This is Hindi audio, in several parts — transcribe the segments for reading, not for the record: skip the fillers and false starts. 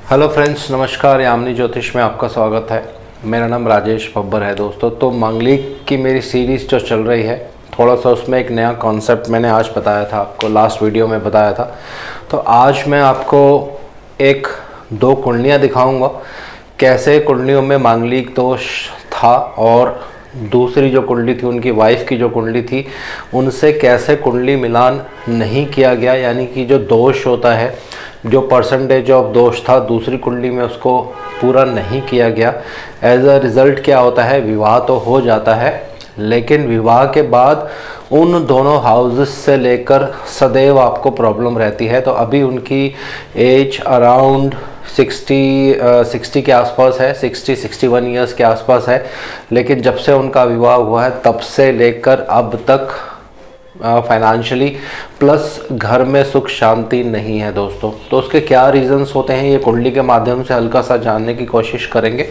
हेलो फ्रेंड्स, नमस्कार। यामिनी ज्योतिष में आपका स्वागत है। मेरा नाम राजेश बब्बर है दोस्तों। तो मांगलिक की मेरी सीरीज़ जो चल रही है, थोड़ा सा उसमें एक नया कॉन्सेप्ट मैंने आज बताया था आपको, लास्ट वीडियो में बताया था। तो आज मैं आपको दो कुंडलियाँ दिखाऊंगा, कैसे कुंडलियों में मांगलिक दोष था और दूसरी जो कुंडली थी, उनकी वाइफ की जो कुंडली थी, उनसे कैसे कुंडली मिलान नहीं किया गया। यानी कि जो दोष होता है, जो परसेंटेज ऑफ दोष था दूसरी कुंडली में, उसको पूरा नहीं किया गया। एज अ रिज़ल्ट क्या होता है, विवाह तो हो जाता है, लेकिन विवाह के बाद उन दोनों हाउसेस से लेकर सदैव आपको प्रॉब्लम रहती है। तो अभी उनकी एज अराउंड 60 के आसपास है, 61 ईयर्स के आसपास है। लेकिन जब से उनका विवाह हुआ है तब से लेकर अब तक फाइनेंशियली प्लस घर में सुख शांति नहीं है दोस्तों। तो उसके क्या रीज़न्स होते हैं, ये कुंडली के माध्यम से हल्का सा जानने की कोशिश करेंगे।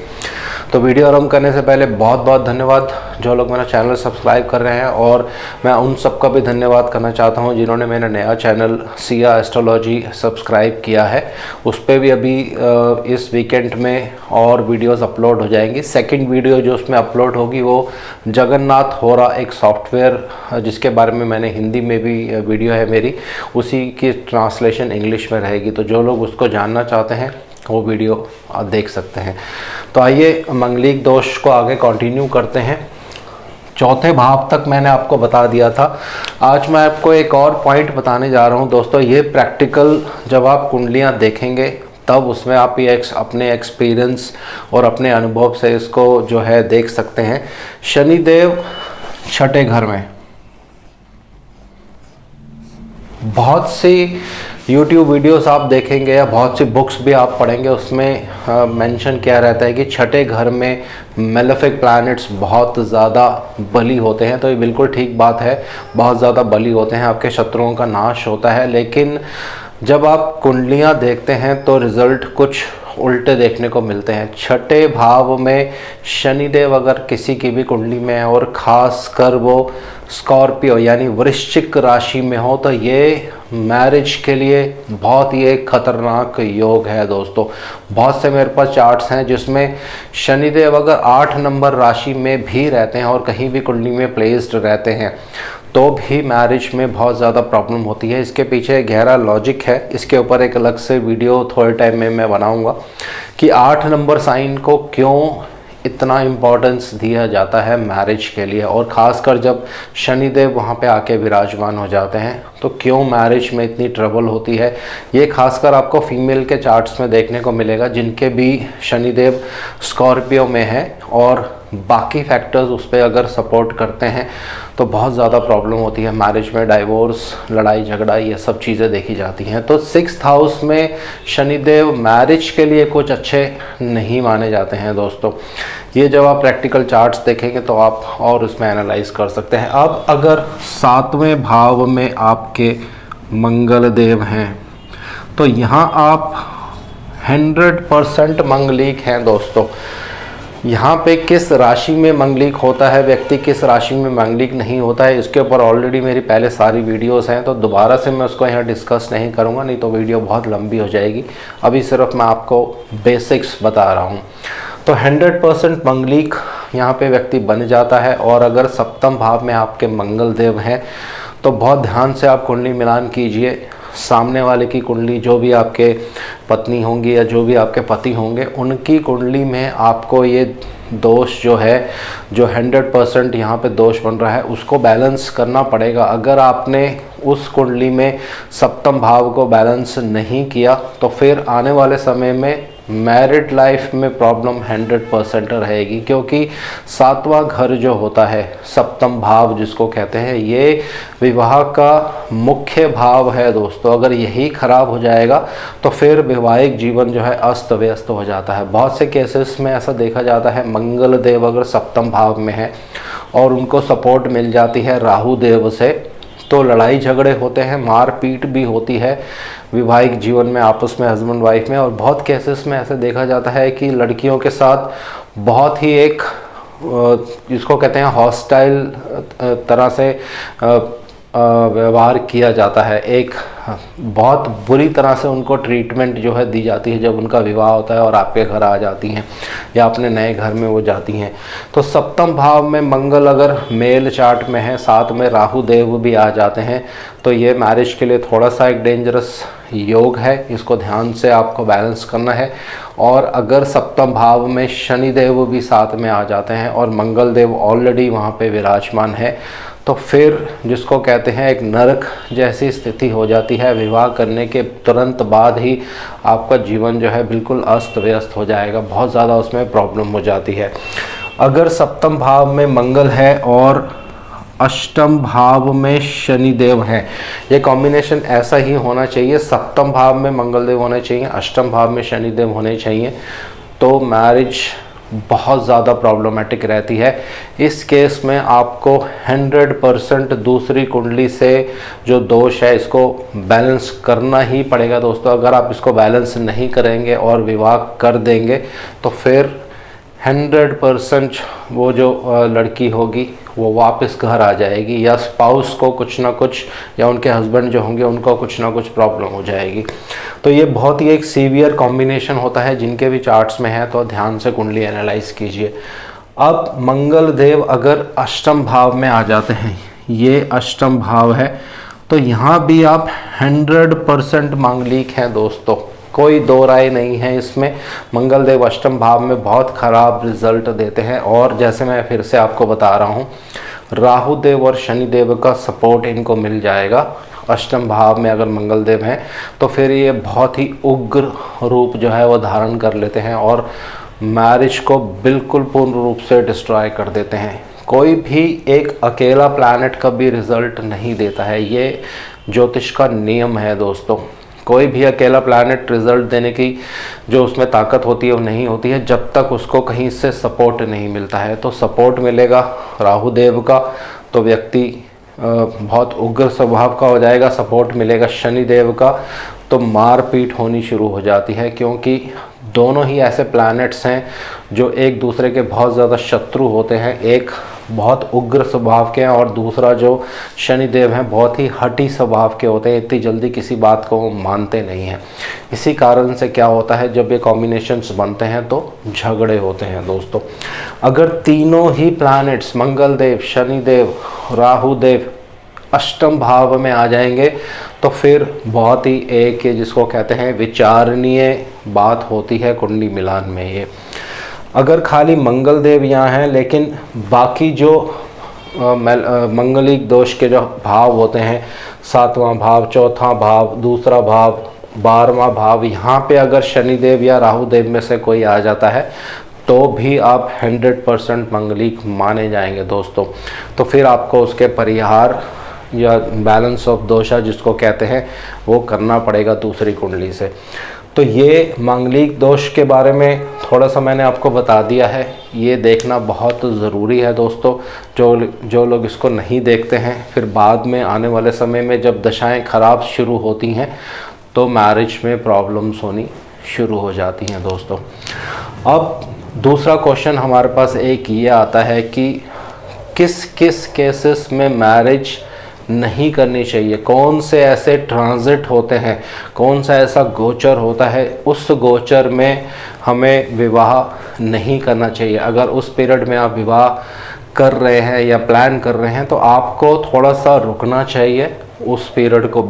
तो वीडियो आरंभ करने से पहले बहुत बहुत धन्यवाद जो लोग मेरा चैनल सब्सक्राइब कर रहे हैं, और मैं उन सब का भी धन्यवाद करना चाहता हूं जिन्होंने मेरा नया चैनल सिया एस्ट्रोलॉजी सब्सक्राइब किया है। उस पर भी अभी इस वीकेंड में और वीडियोस अपलोड हो जाएंगी। सेकंड वीडियो जो उसमें अपलोड होगी वो जगन्नाथ होरा, एक सॉफ्टवेयर जिसके बारे में मैंने हिंदी में भी वीडियो है मेरी, उसी की ट्रांसलेशन इंग्लिश में रहेगी। तो जो लोग उसको जानना चाहते हैं वो वीडियो आप देख सकते हैं। तो आइए मांगलिक दोष को आगे कंटिन्यू करते हैं। चौथे भाव तक मैंने आपको बता दिया था। आज मैं आपको एक और पॉइंट बताने जा रहा हूं दोस्तों। ये प्रैक्टिकल जब आप कुंडलियां देखेंगे तब उसमें आप ये अपने एक्सपीरियंस और अपने अनुभव से इसको जो है देख सकते हैं। शनिदेव छठे घर में, बहुत सी YouTube वीडियोस आप देखेंगे या बहुत सी बुक्स भी आप पढ़ेंगे, उसमें मेंशन किया रहता है कि छठे घर में मेलेफिक प्लैनेट्स बहुत ज़्यादा बली होते हैं। तो ये बिल्कुल ठीक बात है, बहुत ज़्यादा बली होते हैं, आपके शत्रुओं का नाश होता है। लेकिन जब आप कुंडलियाँ देखते हैं तो रिज़ल्ट कुछ उल्टे देखने को मिलते हैं। छठे भाव में शनिदेव अगर किसी की भी कुंडली में है और ख़ास कर वो स्कॉर्पियो यानी वृश्चिक राशि में हो, तो ये मैरिज के लिए बहुत ही एक खतरनाक योग है दोस्तों। बहुत से मेरे पास चार्ट्स हैं जिसमें शनिदेव अगर 8 नंबर राशि में भी रहते हैं और कहीं भी कुंडली में प्लेस्ड रहते हैं तो भी मैरिज में बहुत ज़्यादा प्रॉब्लम होती है। इसके पीछे गहरा लॉजिक है, इसके ऊपर एक अलग से वीडियो थोड़े टाइम में मैं बनाऊंगा कि 8 नंबर साइन को क्यों इतना इम्पोर्टेंस दिया जाता है मैरिज के लिए, और ख़ासकर जब शनिदेव वहाँ पे आके विराजमान हो जाते हैं तो क्यों मैरिज में इतनी ट्रबल होती है। ये खासकर आपको फीमेल के चार्ट्स में देखने को मिलेगा जिनके भी शनिदेव स्कॉर्पियो में है और बाकी फैक्टर्स उस पर अगर सपोर्ट करते हैं तो बहुत ज़्यादा प्रॉब्लम होती है मैरिज में। डाइवोर्स, लड़ाई झगड़ा, ये सब चीज़ें देखी जाती हैं। तो 6th हाउस में शनिदेव मैरिज के लिए कुछ अच्छे नहीं माने जाते हैं दोस्तों। ये जब आप प्रैक्टिकल चार्ट्स देखेंगे तो आप और उसमें एनालाइज कर सकते हैं। अब अगर 7वें भाव में आपके मंगल देव हैं तो यहाँ आप 100% मंगलिक हैं दोस्तों। यहाँ पे किस राशि में मंगलिक होता है व्यक्ति, किस राशि में मंगलिक नहीं होता है, इसके ऊपर ऑलरेडी मेरी पहले सारी वीडियोस हैं, तो दोबारा से मैं उसको यहाँ डिस्कस नहीं करूँगा, नहीं तो वीडियो बहुत लंबी हो जाएगी। अभी सिर्फ मैं आपको बेसिक्स बता रहा हूँ। तो 100% मंगलिक यहाँ पे व्यक्ति बन जाता है। और अगर 7वें भाव में आपके मंगल देव हैं तो बहुत ध्यान से आप कुंडली मिलान कीजिए। सामने वाले की कुंडली, जो भी आपके पत्नी होंगी या जो भी आपके पति होंगे, उनकी कुंडली में आपको ये दोष जो है, जो 100% यहाँ पे दोष बन रहा है, उसको बैलेंस करना पड़ेगा। अगर आपने उस कुंडली में 7वें भाव को बैलेंस नहीं किया तो फिर आने वाले समय में मैरिड लाइफ में प्रॉब्लम 100% रहेगी, क्योंकि 7वां घर जो होता है, 7वें भाव जिसको कहते हैं, ये विवाह का मुख्य भाव है दोस्तों। अगर यही खराब हो जाएगा तो फिर वैवाहिक जीवन जो है अस्त व्यस्त हो जाता है। बहुत से केसेस में ऐसा देखा जाता है, मंगल देव अगर 7वें भाव में है और उनको सपोर्ट मिल जाती है राहु देव से, तो लड़ाई झगड़े होते हैं, मारपीट भी होती है वैवाहिक जीवन में आपस में, हस्बैंड वाइफ में। और बहुत केसेस में ऐसे देखा जाता है कि लड़कियों के साथ बहुत ही जिसको कहते हैं हॉस्टाइल तरह से व्यवहार किया जाता है, एक बहुत बुरी तरह से उनको ट्रीटमेंट जो है दी जाती है जब उनका विवाह होता है और आपके घर आ जाती हैं या अपने नए घर में वो जाती हैं। तो सप्तम भाव में मंगल अगर मेल चार्ट में है, साथ में राहु देव भी आ जाते हैं, तो ये मैरिज के लिए थोड़ा सा एक डेंजरस योग है, इसको ध्यान से आपको बैलेंस करना है। और अगर सप्तम भाव में शनि देव भी साथ में आ जाते हैं और मंगल देव ऑलरेडी वहाँ पे विराजमान है, तो फिर जिसको कहते हैं एक नरक जैसी स्थिति हो जाती है। विवाह करने के तुरंत बाद ही आपका जीवन जो है बिल्कुल अस्त व्यस्त हो जाएगा, बहुत ज़्यादा उसमें प्रॉब्लम हो जाती है। अगर सप्तम भाव में मंगल है और अष्टम भाव में शनि देव है, ये कॉम्बिनेशन ऐसा ही होना चाहिए, सप्तम भाव में मंगल देव होने चाहिए, अष्टम भाव में शनि देव होने चाहिए, तो मैरिज बहुत ज़्यादा प्रॉब्लमेटिक रहती है। इस केस में आपको 100% दूसरी कुंडली से जो दोष है इसको बैलेंस करना ही पड़ेगा दोस्तों। अगर आप इसको बैलेंस नहीं करेंगे और विवाह कर देंगे तो फिर 100% वो जो लड़की होगी वो वापस घर आ जाएगी, या स्पाउस को कुछ ना कुछ, या उनके हस्बैंड जो होंगे उनको कुछ ना कुछ प्रॉब्लम हो जाएगी। तो ये बहुत ही एक सीवियर कॉम्बिनेशन होता है, जिनके भी चार्ट्स में है तो ध्यान से कुंडली एनालाइज कीजिए। अब मंगल देव अगर अष्टम भाव में आ जाते हैं, ये अष्टम भाव है, तो यहाँ भी आप 100% मांगलिक हैं दोस्तों, कोई दो राय नहीं है इसमें। मंगल देव अष्टम भाव में बहुत ख़राब रिजल्ट देते हैं, और जैसे मैं फिर से आपको बता रहा हूँ, राहु देव और शनि देव का सपोर्ट इनको मिल जाएगा। अष्टम भाव में अगर मंगल देव हैं तो फिर ये बहुत ही उग्र रूप जो है वो धारण कर लेते हैं और मैरिज को बिल्कुल पूर्ण रूप से डिस्ट्रॉय कर देते हैं। कोई भी एक अकेला प्लैनेट कभी रिजल्ट नहीं देता है, ये ज्योतिष का नियम है दोस्तों। कोई भी अकेला प्लैनेट रिजल्ट देने की जो उसमें ताकत होती है वो नहीं होती है जब तक उसको कहीं से सपोर्ट नहीं मिलता है। तो सपोर्ट मिलेगा राहु देव का तो व्यक्ति बहुत उग्र स्वभाव का हो जाएगा, सपोर्ट मिलेगा शनि देव का तो मारपीट होनी शुरू हो जाती है, क्योंकि दोनों ही ऐसे प्लैनेट्स हैं जो एक दूसरे के बहुत ज़्यादा शत्रु होते हैं। एक बहुत उग्र स्वभाव के हैं और दूसरा जो शनि देव हैं बहुत ही हठी स्वभाव के होते हैं, इतनी जल्दी किसी बात को वो मानते नहीं हैं। इसी कारण से क्या होता है, जब ये कॉम्बिनेशंस बनते हैं तो झगड़े होते हैं दोस्तों। अगर तीनों ही प्लैनेट्स मंगल देव, शनि देव, राहु देव अष्टम भाव में आ जाएंगे तो फिर बहुत ही एक जिसको कहते हैं विचारणीय बात होती है कुंडली मिलान में। ये अगर खाली मंगल देव यहाँ हैं लेकिन बाकी जो मंगलिक दोष के जो भाव होते हैं, सातवां भाव, चौथा भाव, दूसरा भाव, 12वां भाव, यहाँ पे अगर शनिदेव या राहु देव में से कोई आ जाता है तो भी आप 100% मंगलिक माने जाएंगे दोस्तों। तो फिर आपको उसके परिहार या बैलेंस ऑफ दोषा जिसको कहते हैं वो करना पड़ेगा दूसरी कुंडली से। तो ये मांगलिक दोष के बारे में थोड़ा सा मैंने आपको बता दिया है, ये देखना बहुत ज़रूरी है दोस्तों। जो लोग इसको नहीं देखते हैं फिर बाद में आने वाले समय में जब दशाएं खराब शुरू होती हैं तो मैरिज में प्रॉब्लम्स होनी शुरू हो जाती हैं दोस्तों। अब दूसरा क्वेश्चन हमारे पास एक ये आता है कि किस किस केसेस में मैरिज नहीं करनी चाहिए, कौन से ऐसे ट्रांजिट होते हैं, कौन सा ऐसा गोचर होता है उस गोचर में हमें विवाह नहीं करना चाहिए। अगर उस पीरियड में आप विवाह कर रहे हैं या प्लान कर रहे हैं तो आपको थोड़ा सा रुकना चाहिए, उस पीरियड को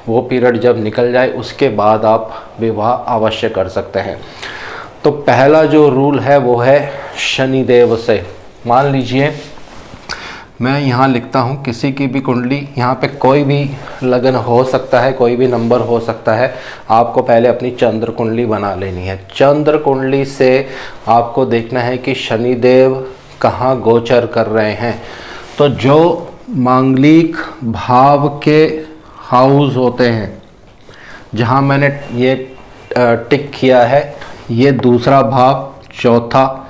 वो पीरियड जब निकल जाए उसके बाद आप विवाह अवश्य कर सकते हैं। तो पहला जो रूल है वो है शनिदेव से। मान लीजिए मैं यहाँ लिखता हूँ किसी की भी कुंडली, यहाँ पे कोई भी लगन हो सकता है, कोई भी नंबर हो सकता है। आपको पहले अपनी चंद्र कुंडली बना लेनी है। चंद्र कुंडली से आपको देखना है कि शनिदेव कहाँ गोचर कर रहे हैं। तो जो मांगलिक भाव के हाउस होते हैं जहाँ मैंने ये टिक किया है, ये दूसरा भाव, चौथा,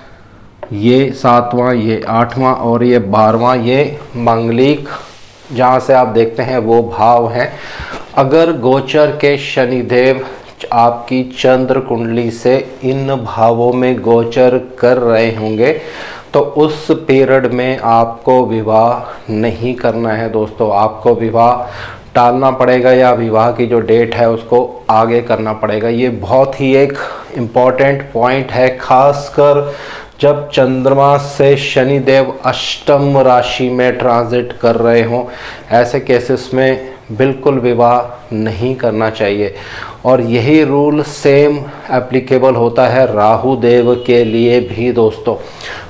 ये सातवां, ये आठवां और ये 12वां, ये मांगलिक जहाँ से आप देखते हैं वो भाव हैं। अगर गोचर के शनिदेव आपकी चंद्र कुंडली से इन भावों में गोचर कर रहे होंगे तो उस पीरियड में आपको विवाह नहीं करना है दोस्तों। आपको विवाह टालना पड़ेगा या विवाह की जो डेट है उसको आगे करना पड़ेगा। ये बहुत ही एक इम्पॉर्टेंट पॉइंट है, खासकर जब चंद्रमा से शनिदेव अष्टम राशि में ट्रांजिट कर रहे हों। ऐसे केसेस में बिल्कुल विवाह नहीं करना चाहिए। और यही रूल सेम एप्लीकेबल होता है राहु देव के लिए भी दोस्तों।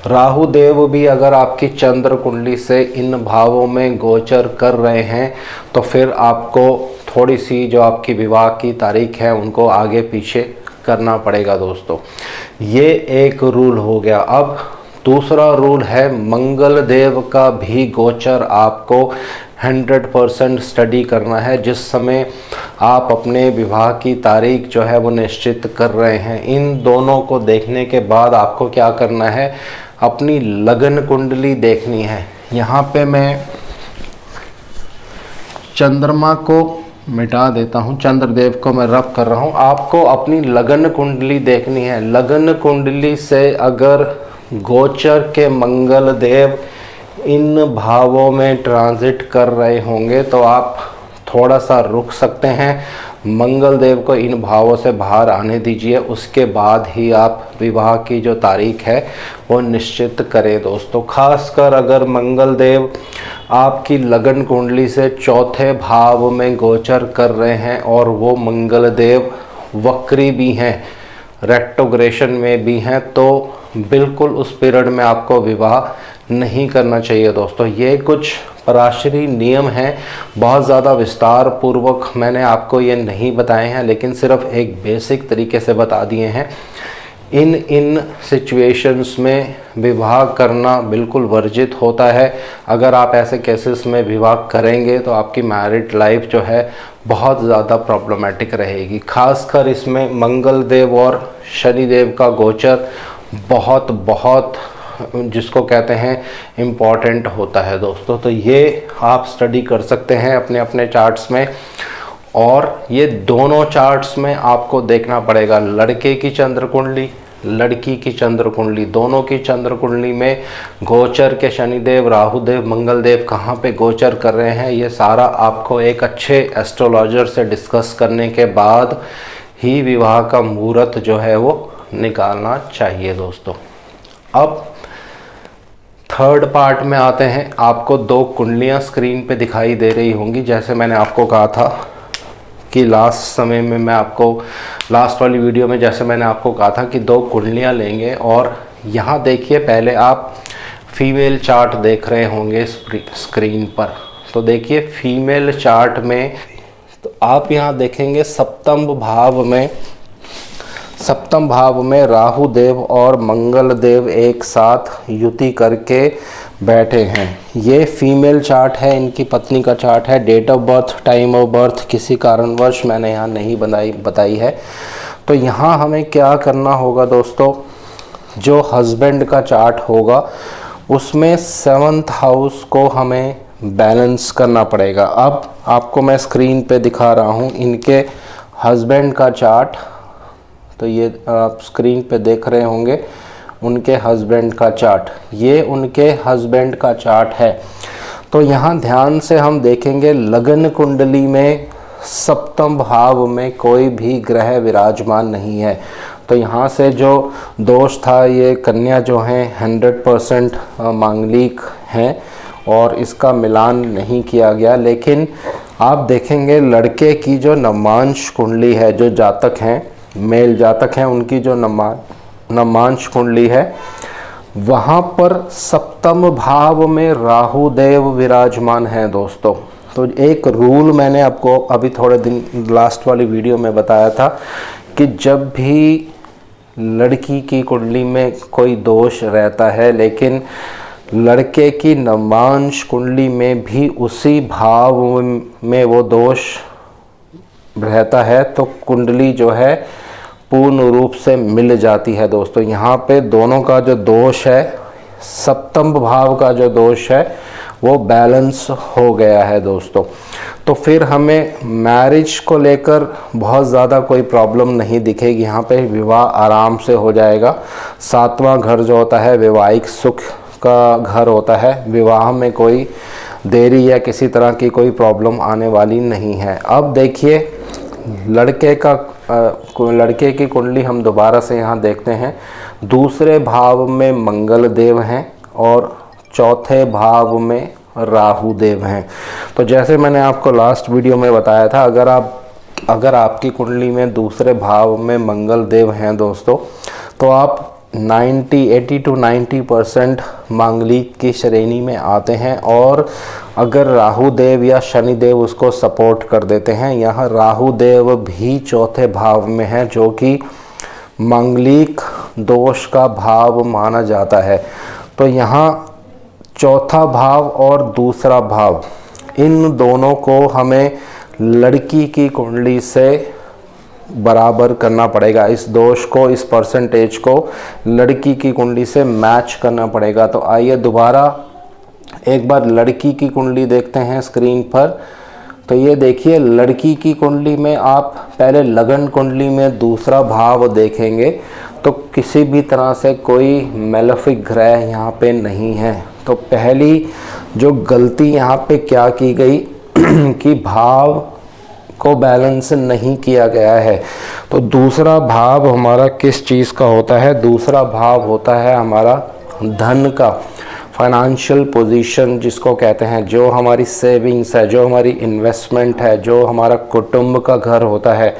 राहु देव भी अगर आपकी चंद्र कुंडली से इन भावों में गोचर कर रहे हैं तो फिर आपको थोड़ी सी जो आपकी विवाह की तारीख है उनको आगे पीछे करना पड़ेगा दोस्तों। ये एक रूल हो गया। अब दूसरा रूल है मंगल देव का भी गोचर आपको 100% स्टडी करना है। जिस समय आप अपने विवाह की तारीख जो है वो निश्चित कर रहे हैं, इन दोनों को देखने के बाद आपको क्या करना है, अपनी लगन कुंडली देखनी है। यहाँ पे मैं चंद्रमा को मिटा देता हूँ, चंद्रदेव को मैं रब कर रहा हूँ। आपको अपनी लगन कुंडली देखनी है। लगन कुंडली से अगर गोचर के मंगल देव इन भावों में ट्रांजिट कर रहे होंगे तो आप थोड़ा सा रुक सकते हैं। मंगल देव को इन भावों से बाहर आने दीजिए, उसके बाद ही आप विवाह की जो तारीख है वो निश्चित करें दोस्तों। खासकर अगर मंगल देव आपकी लगन कुंडली से चौथे भाव में गोचर कर रहे हैं और वो मंगल देव वक्री भी हैं, रेट्रोग्रेशन में भी हैं, तो बिल्कुल उस पीरियड में आपको विवाह नहीं करना चाहिए दोस्तों। ये कुछ पराशरी नियम हैं, बहुत ज़्यादा विस्तार पूर्वक मैंने आपको ये नहीं बताए हैं, लेकिन सिर्फ एक बेसिक तरीके से बता दिए हैं। इन सिचुएशंस में विवाह करना बिल्कुल वर्जित होता है। अगर आप ऐसे केसेस में विवाह करेंगे तो आपकी मैरिड लाइफ जो है बहुत ज़्यादा प्रॉब्लमेटिक रहेगी। खासकर इसमें मंगल देव और शनि देव का गोचर बहुत जिसको कहते हैं इम्पॉर्टेंट होता है दोस्तों। तो ये आप स्टडी कर सकते हैं अपने अपने चार्ट्स में। और ये दोनों चार्ट्स में आपको देखना पड़ेगा, लड़के की चंद्र कुंडली, लड़की की चंद्र कुंडली, दोनों की चंद्र कुंडली में गोचर के शनिदेव, राहुदेव, मंगल देव कहाँ पे गोचर कर रहे हैं, ये सारा आपको एक अच्छे एस्ट्रोलॉजर से डिस्कस करने के बाद ही विवाह का मुहूर्त जो है वो निकालना चाहिए दोस्तों। अब थर्ड पार्ट में आते हैं। आपको दो कुंडलियां स्क्रीन पे दिखाई दे रही होंगी। जैसे मैंने आपको कहा था कि लास्ट समय में मैं आपको लास्ट वाली वीडियो में जैसे मैंने आपको कहा था कि दो कुंडलियां लेंगे। और यहाँ देखिए, पहले आप फीमेल चार्ट देख रहे होंगे स्क्रीन पर। तो देखिए फीमेल चार्ट में तो आप यहाँ देखेंगे सप्तम भाव में राहु देव और मंगल देव एक साथ युति करके बैठे हैं। ये फीमेल चार्ट है, इनकी पत्नी का चार्ट है। Date of birth, time of birth किसी कारणवश मैंने यहाँ नहीं बताई है। तो यहाँ हमें क्या करना होगा दोस्तों, जो हस्बैंड का चार्ट होगा उसमें 7th हाउस को हमें बैलेंस करना पड़ेगा। अब आपको मैं स्क्रीन पे दिखा रहा हूँ इनके हस्बैंड का चार्ट। तो ये आप स्क्रीन पे देख रहे होंगे उनके हस्बैंड का चार्ट, ये उनके हस्बैंड का चार्ट है। तो यहाँ ध्यान से हम देखेंगे लगन कुंडली में सप्तम भाव में कोई भी ग्रह विराजमान नहीं है। तो यहाँ से जो दोष था, ये कन्या जो हैं 100% मांगलिक हैं और इसका मिलान नहीं किया गया। लेकिन आप देखेंगे लड़के की जो नवांश कुंडली है, जो जातक हैं, मेल जातक हैं, उनकी जो नवांश कुंडली है वहाँ पर सप्तम भाव में राहु देव विराजमान हैं दोस्तों। तो एक रूल मैंने आपको अभी थोड़े दिन लास्ट वाली वीडियो में बताया था कि जब भी लड़की की कुंडली में कोई दोष रहता है लेकिन लड़के की नवांश कुंडली में भी उसी भाव में वो दोष रहता है तो कुंडली जो है पूर्ण रूप से मिल जाती है दोस्तों। यहाँ पे दोनों का जो दोष है, सप्तम भाव का जो दोष है वो बैलेंस हो गया है दोस्तों। तो फिर हमें मैरिज को लेकर बहुत ज़्यादा कोई प्रॉब्लम नहीं दिखेगी। यहाँ पे विवाह आराम से हो जाएगा। 7वां घर जो होता है वैवाहिक सुख का घर होता है। विवाह में कोई देरी या किसी तरह की कोई प्रॉब्लम आने वाली नहीं है। अब देखिए लड़के की कुंडली हम दोबारा से यहाँ देखते हैं। दूसरे भाव में मंगल देव हैं और चौथे भाव में राहु देव हैं। तो जैसे मैंने आपको लास्ट वीडियो में बताया था, अगर आपकी कुंडली में दूसरे भाव में मंगल देव हैं दोस्तों, तो आप 80 to 90% मांगलिक की श्रेणी में आते हैं। और अगर राहु देव या शनि देव उसको सपोर्ट कर देते हैं, यहाँ राहु देव भी चौथे भाव में है जो कि मांगलिक दोष का भाव माना जाता है। तो यहाँ चौथा भाव और दूसरा भाव, इन दोनों को हमें लड़की की कुंडली से बराबर करना पड़ेगा। इस दोष को, इस परसेंटेज को लड़की की कुंडली से मैच करना पड़ेगा। तो आइए दोबारा एक बार लड़की की कुंडली देखते हैं स्क्रीन पर। तो ये देखिए, लड़की की कुंडली में आप पहले लगन कुंडली में दूसरा भाव देखेंगे तो किसी भी तरह से कोई मेलेफिक ग्रह यहाँ पे नहीं है। तो पहली जो गलती यहाँ पे क्या की गई कि भाव को बैलेंस नहीं किया गया है। तो दूसरा भाव हमारा किस चीज़ का होता है? दूसरा भाव होता है हमारा धन का, फाइनेंशियल पोजीशन जिसको कहते हैं, जो हमारी सेविंग्स है, जो हमारी इन्वेस्टमेंट है, जो हमारा कुटुंब का घर होता है।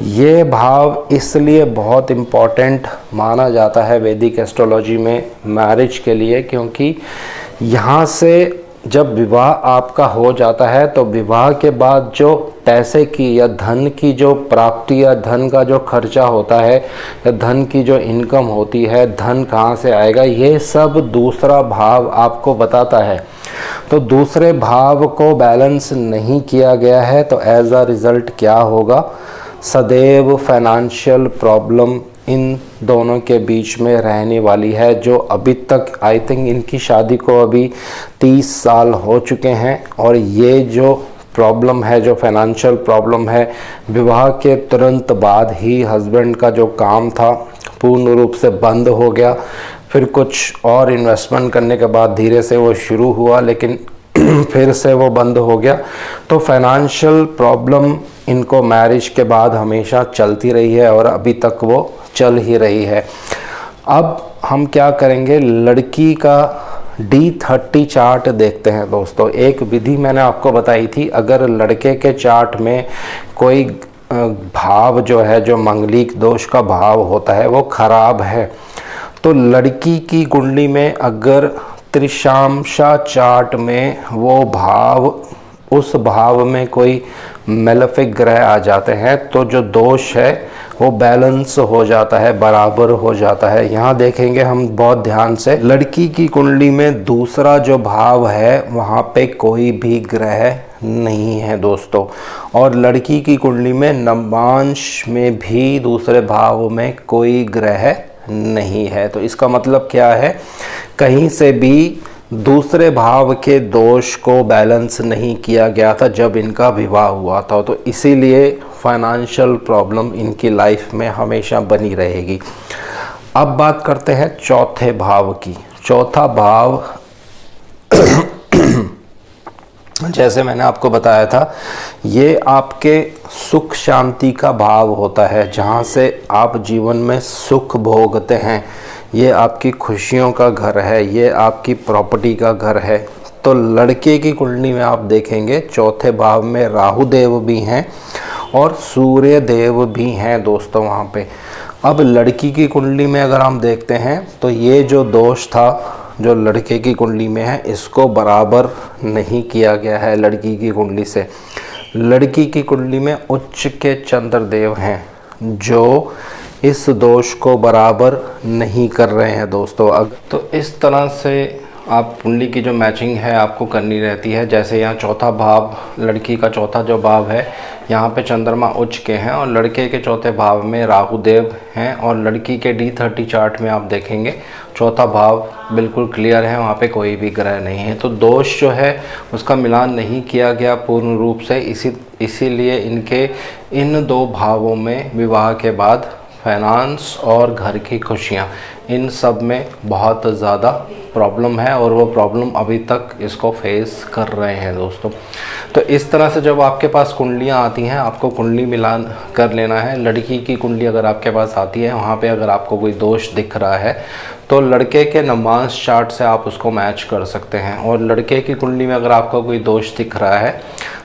ये भाव इसलिए बहुत इम्पॉर्टेंट माना जाता है वैदिक एस्ट्रोलॉजी में मैरिज के लिए, क्योंकि यहाँ से जब विवाह आपका हो जाता है तो विवाह के बाद जो पैसे की या धन की जो प्राप्ति या धन का जो खर्चा होता है या धन की जो इनकम होती है, धन कहाँ से आएगा, ये सब दूसरा भाव आपको बताता है। तो दूसरे भाव को बैलेंस नहीं किया गया है तो एज अ रिज़ल्ट क्या होगा? सदैव फाइनेंशियल प्रॉब्लम इन दोनों के बीच में रहने वाली है। जो अभी तक आई थिंक इनकी शादी को अभी 30 साल हो चुके हैं और ये जो प्रॉब्लम है, जो फाइनेंशियल प्रॉब्लम है, विवाह के तुरंत बाद ही हस्बैंड का जो काम था पूर्ण रूप से बंद हो गया। फिर कुछ और इन्वेस्टमेंट करने के बाद धीरे से वो शुरू हुआ, लेकिन फिर से वो बंद हो गया। तो फाइनेंशियल प्रॉब्लम इनको मैरिज के बाद हमेशा चलती रही है और अभी तक वो चल ही रही है। अब हम क्या करेंगे, लड़की का D30 चार्ट देखते हैं दोस्तों। एक विधि मैंने आपको बताई थी, अगर लड़के के चार्ट में कोई भाव जो है, जो मंगलिक दोष का भाव होता है, वो खराब है, तो लड़की की कुंडली में अगर त्रिशांशा चार्ट में वो भाव, उस भाव में कोई मेलेफिक ग्रह आ जाते हैं तो जो दोष है वो बैलेंस हो जाता है, बराबर हो जाता है। यहाँ देखेंगे हम बहुत ध्यान से, लड़की की कुंडली में दूसरा जो भाव है वहाँ पे कोई भी ग्रह नहीं है दोस्तों। और लड़की की कुंडली में नवांश में भी दूसरे भाव में कोई ग्रह नहीं है। तो इसका मतलब क्या है, कहीं से भी दूसरे भाव के दोष को बैलेंस नहीं किया गया था जब इनका विवाह हुआ था। तो इसीलिए फाइनेंशियल प्रॉब्लम इनकी लाइफ में हमेशा बनी रहेगी। अब बात करते हैं चौथे भाव की। चौथा भाव जैसे मैंने आपको बताया था, ये आपके सुख शांति का भाव होता है, जहाँ से आप जीवन में सुख भोगते हैं। ये आपकी खुशियों का घर है, ये आपकी प्रॉपर्टी का घर है। तो लड़के की कुंडली में आप देखेंगे चौथे भाव में राहु देव भी हैं और सूर्य देव भी हैं दोस्तों वहाँ पे। अब लड़की की कुंडली में अगर हम देखते हैं तो ये जो दोष था जो लड़के की कुंडली में है, इसको बराबर नहीं किया गया है लड़की की कुंडली से। लड़की की कुंडली में उच्च के चंद्रदेव हैं जो इस दोष को बराबर नहीं कर रहे हैं दोस्तों। तो इस तरह से आप कुंडली की जो मैचिंग है आपको करनी रहती है। जैसे यहाँ चौथा भाव, लड़की का चौथा जो भाव है, यहाँ पे चंद्रमा उच्च के हैं और लड़के के चौथे भाव में राहु देव हैं। और लड़की के D30 चार्ट में आप देखेंगे चौथा भाव बिल्कुल क्लियर है, वहाँ पे कोई भी ग्रह नहीं है। तो दोष जो है उसका मिलान नहीं किया गया पूर्ण रूप से, इसीलिए इनके इन दो भावों में विवाह के बाद फाइनेंस और घर की खुशियाँ, इन सब में बहुत ज़्यादा प्रॉब्लम है और वो प्रॉब्लम अभी तक इसको फेस कर रहे हैं दोस्तों। तो इस तरह से जब आपके पास कुंडलियाँ आती हैं, आपको कुंडली मिलान कर लेना है। लड़की की कुंडली अगर आपके पास आती है, वहाँ पे अगर आपको कोई दोष दिख रहा है तो लड़के के नवमांश चार्ट से आप उसको मैच कर सकते हैं। और लड़के की कुंडली में अगर आपका कोई दोष दिख रहा है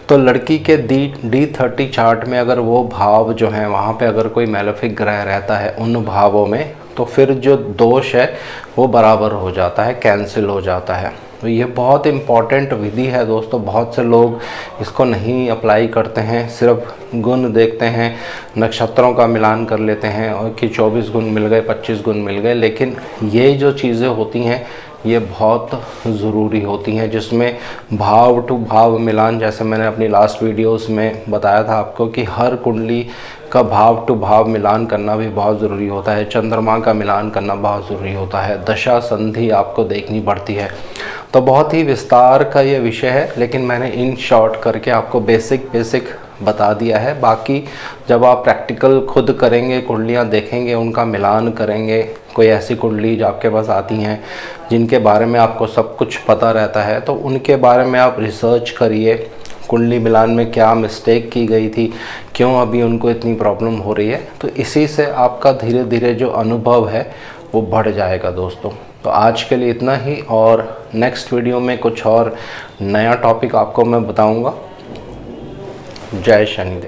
तो लड़की के D30 चार्ट में अगर वो भाव जो हैं वहाँ पे अगर कोई मैलेफिक ग्रह रहता है उन भावों में, तो फिर जो दोष है वो बराबर हो जाता है, कैंसिल हो जाता है। तो ये बहुत इम्पॉर्टेंट विधि है दोस्तों। बहुत से लोग इसको नहीं अप्लाई करते हैं, सिर्फ गुण देखते हैं, नक्षत्रों का मिलान कर लेते हैं और कि 24 गुण मिल गए, 25 गुण मिल गए। लेकिन ये जो चीज़ें होती हैं ये बहुत ज़रूरी होती हैं, जिसमें भाव टू भाव मिलान, जैसे मैंने अपनी लास्ट वीडियोस में बताया था आपको कि हर कुंडली का भाव टू भाव मिलान करना भी बहुत ज़रूरी होता है। चंद्रमा का मिलान करना बहुत ज़रूरी होता है। दशा संधि आपको देखनी पड़ती है। तो बहुत ही विस्तार का ये विषय है, लेकिन मैंने इन शॉर्ट करके आपको बेसिक बता दिया है। बाकी जब आप प्रैक्टिकल खुद करेंगे, कुंडलियाँ देखेंगे, उनका मिलान करेंगे, कोई ऐसी कुंडली जो आपके पास आती हैं जिनके बारे में आपको सब कुछ पता रहता है, तो उनके बारे में आप रिसर्च करिए। कुंडली मिलान में क्या मिस्टेक की गई थी, क्यों अभी उनको इतनी प्रॉब्लम हो रही है, तो इसी से आपका धीरे धीरे जो अनुभव है वो बढ़ जाएगा दोस्तों। तो आज के लिए इतना ही, और नेक्स्ट वीडियो में कुछ और नया टॉपिक आपको मैं बताऊंगा। जय शनिदेव।